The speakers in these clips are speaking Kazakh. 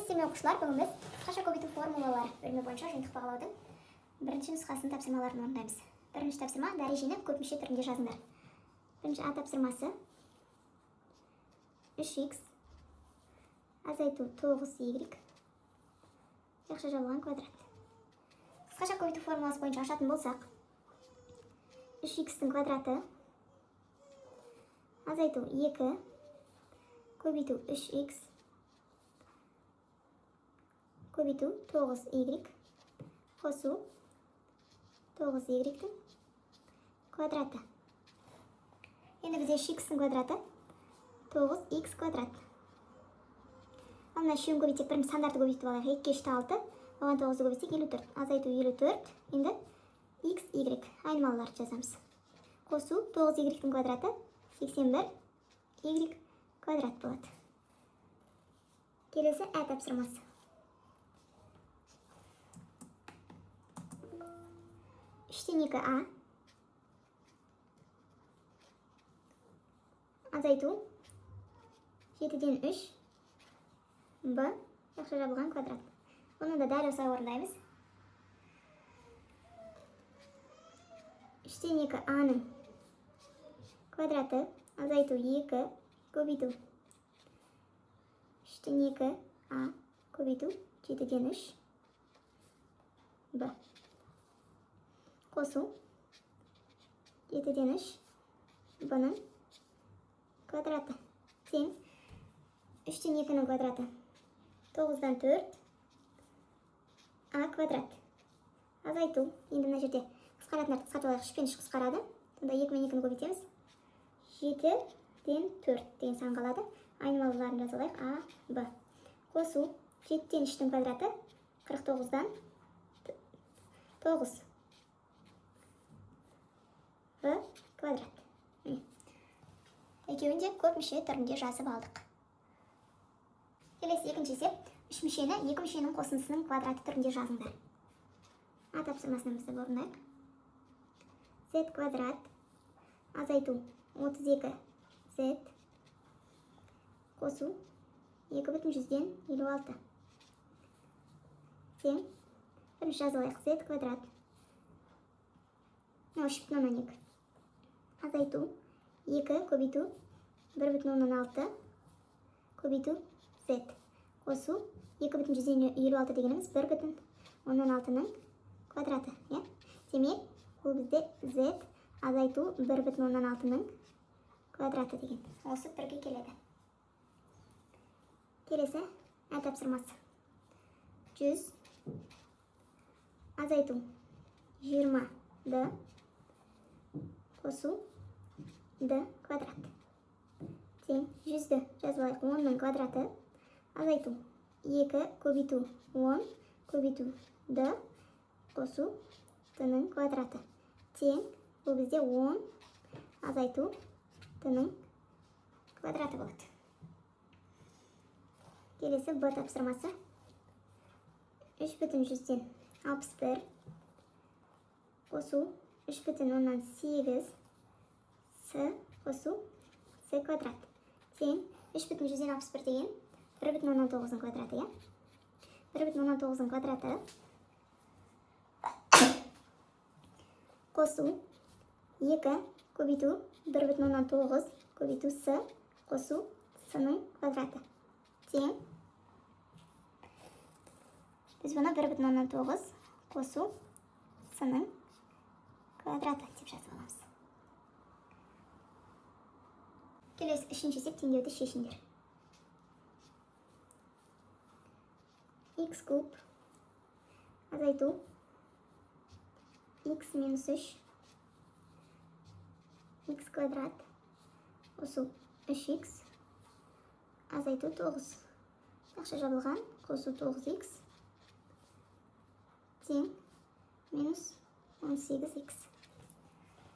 Сәлеметсіздер ме оқушылар, бүгін біз қысқаша көбейту формулалары бөлімі бойынша жиынтық бағалаудың бірінші нұсқасының тапсырмаларын орындаймыз. Бірінші тапсырма: дәрежені көпмүше түрінде жазыңдар. Бірінші А тапсырмасы: 3х азайту 9y жақша жабылған квадрат. Қысқаша көбейту формуласы бойынша ашатын болсақ, 3х-тің квадраты азайту 2 көбейту 3х көбейту 9y қосу 9y-тің квадраты. Енді бізде 3х-тің квадраты 9х квадрат. Ал мына үшеуін көбейтсек, бірінші сандарты көбейтіп алайық. 2 үшті 6, оған 9-ды көбейтсек 54. Азайту 54. Енді x, y айнымалыларды жазамыз. Қосу 9y-тің квадраты 81 y квадрат болады. Келесі А тапсырмасы. 3-тен 2а азайту 7-ден 3 б жақша жабылған квадрат. Оны да дәл осылай орындаймыз. 3-тен 2а-ның квадраты азайту 2 көбейту 3-тен 2а көбейту 7-ден 3 б қосу 7-ден 3 b-ның квадраты тең 3-тен 2-ның квадраты 9-дан 4 а квадрат. Азайту, енді мына жерде қысқаратынарды қысқартып алайық. 3 пен 3 қысқарады. Сонда 2 мен 2-ні көбейтеміз. 7-ден 4 деген сан қалады. Айнымалыларын жазып алайық. А, Б. Қосу 7-ден 3-тің квадраты 49-дан 9 в квадрат. Екеуін де көпмүше түрінде жазып алдық. Келесі екінші есеп: 3 мүшені 2 мүшенің қосындысының квадраты түрінде жазыңдар. А тапсырмасынан бізді орындайық. Z квадрат азайту 32z қосу 2/156 тең. Бірінші жазып алайық. Z квадрат 3/2 азайту 2 көбейту 1/6 көбейту z қосу 2/156 дегеніміз 1/16-ның квадраты. Демек, бұл бізде z азайту 1/16-ның квадраты деген. Осы бірге келеді. Келесі А тапсырмасы. 100 азайту 20d қосу d квадрат тең 100-ді жазып алайық. 10-ның квадраты азайту 2 көбейту 10 көбейту d қосу d-ның квадраты тең. Бұл бізде 10 азайту d-ның квадраты болады. Келесі Б тапсырмасы. 3/100-ден 61 қосу 3/8 с қосу с квадрат тең 3/100-ден 61 деген 1/19-ның квадраты. 1/19-ның квадраты қосу 2 көбейту 1/19 көбейту с қосу с-ның квадраты тең. Біз бұны 1/19 қосу с-ның квадраты деп жазып аламыз. Келесі үшінші есеп: теңдеуді шешіңдер. Х куб азайту х минус 3 х квадрат қосу 3х азайту 9 жақша жабылған қосу 9х тең минус 18х.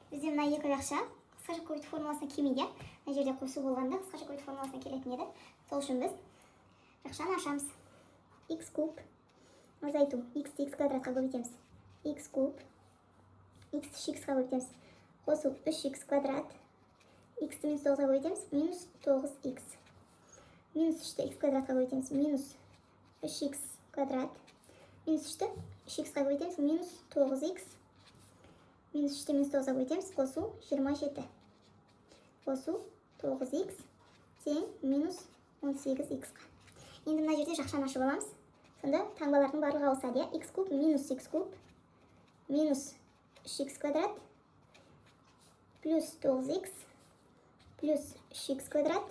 Бізде мына екі жақша қысқаша көбейту формуласына келмейді. Мына жерде қосу болғанда қысқаша көбейту формуласына келетін еді. Сол үшін біз жақшаны ашамыз. Х куб азайту х квадратқа көбейтеміз. Х куб х 3х-қа көбейтеміз. Қосу 3х квадрат х-ті минус 9-ға көбейтеміз. Минус 9х. Минус 3-ті х квадратқа көбейтеміз. Минус 3x квадрат. Минус 3-ті 3x-қа көбейтеміз. Минус 9x. Минус 3-ті минус 9-ға көбейтеміз. Қосу 27. Қосу 9x тең минус 18x-қа. Енді мына жерде жақшаны ашып аламыз. Сонда таңбалардың барлығы ауысады. X куб минус x куб минус 3x квадрат плюс 9x плюс 3x квадрат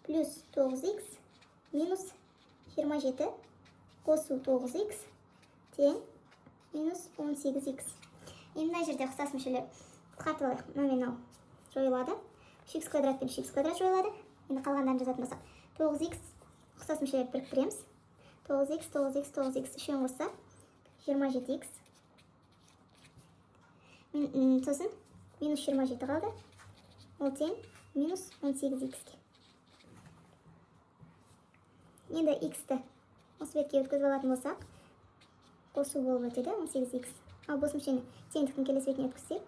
плюс 9x минус 27 қосу 9x тең минус 18x. Енді мына жерде ұқсас мүшелер қысқартып алайық. Мынау жойылады. 3x квадрат пен 3x квадрат жойылады. Енді қалғандарын жазатын болсақ, 9x ұқсас мүшелерді біріктіреміз. 9x, 9x, 9x үшеуін қоссақ 27x. Сосын минус 27 қалды. Ол тең минус 18x-ке. Енді x-ті осы бетке өткізіп алатын болсақ, қосу болып өтеді 18x. Ал бос мүшені теңдіктің келесі бетіне өткізсек,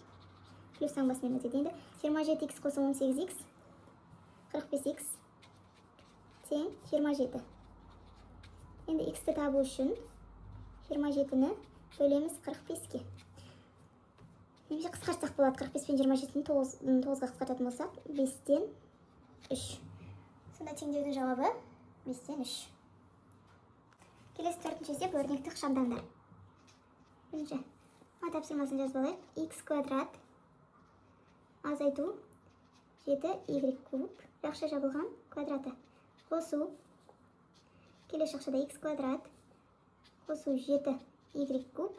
плюс таңбасымен өтеді. Енді 27x қосу 18x 45x тең 27. Енді x-ті табу үшін 27-ні бөлеміз 45-ке. Немесе қысқартсақ болады. 45 пен 27-ні 9-ға қысқартатын болсақ, 5-тен 3. Сонда теңдеудің жауабы 5-тен 3. Келесі төртінші есеп өрнекті ықшамдандар. Бірінші тапсырмасын жазып алайық. X квадрат азайту 7y куб жақша жабылған квадраты. Қосу келесі жақшада x квадрат қосу 7y куб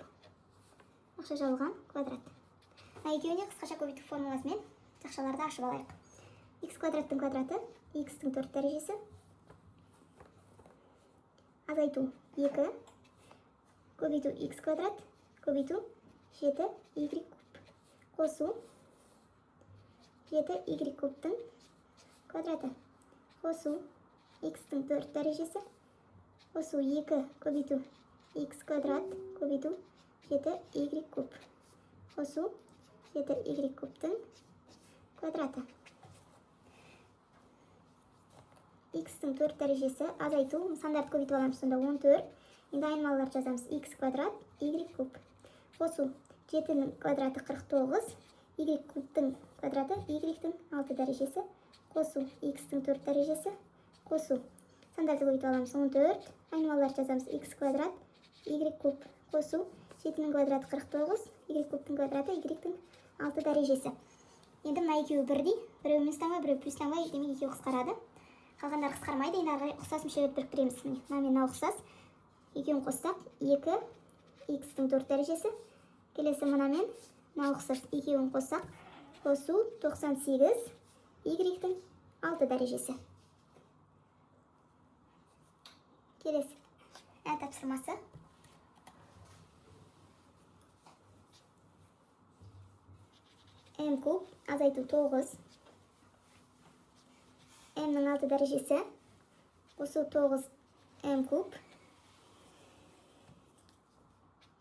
жақша жабылған квадрат. Екеуіне қысқаша көбейту формуласымен жақшаларды ашып алайық. X квадраттың квадраты x-тің 4 дәрежесі азайту 2 көбейту x квадрат көбейту 7y куб қосу 7y кубтың квадраты қосу x-тің 4 дәрежесі қосу 2 көбейту x квадрат көбейту 7y куб қосу 7y кубтың квадраты. X-тің 4 дәрежесі азайту сандарды көбейтіп аламыз. Сонда 14. Енді айнымалыларды жазамыз. X квадрат y куб қосу 7-нің квадраты 49, y кубтың квадраты y-тің 6 дәрежесі қосу x-тің 4 дәрежесі қосу сандарды көбейтіп аламыз. 14. Айнымалыларды жазамыз. X квадрат y куб қосу 7-нің квадраты 49, y кубтың квадраты y-тің 6 дәрежесі. Енді мына екеуі бірдей, біреу минус таңба, біреу плюс таңба, демек екеуі қысқарады. Қалғандар қысқармайды. Енді ары қарай ұқсас мүшелерді біріктіреміз. Мына мен ұқсас. Екеуін қоссақ 2 x-тің 4 дәрежесі. Келесі мына мен ұқсас. Екеуін қоссақ қосу 98 y-тің 6 дәрежесі. Келесі тапсырмасы. M куб азайту 9. M-нің 6 дәрежесі қосу 9 M куб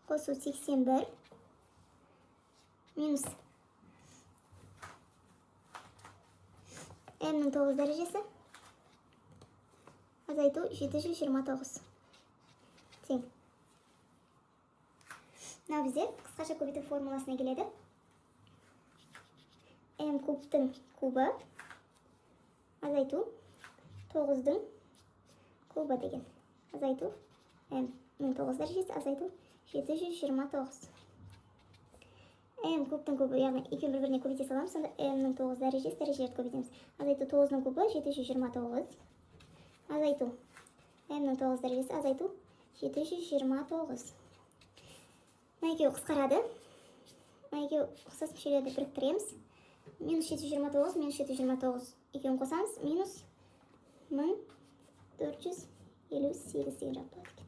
қосу 81 минус M-нің 9 дәрежесі азайту 729 тең. Мына бізде қысқаша көбейту формуласына келеді. M кубтың кубы азайту 9-дың кубы деген. Азайту M-нің 9 дәрежесі азайту 729. M кубтың кубы, яғни екеуін бір-біріне көбейте саламыз. Сонда M-нің 9 дәрежесі дәрежелерді көбейтеміз. Азайту 9-ның кубы 729. Азайту M-нің 9 дәрежесі азайту 729. Мына екеуі қысқарады. Мына екеуі ұқсас мүшелерді біріктіреміз. Минус 729, минус 729 екеуін қосамыз. Минус 1458 деген жауап болады.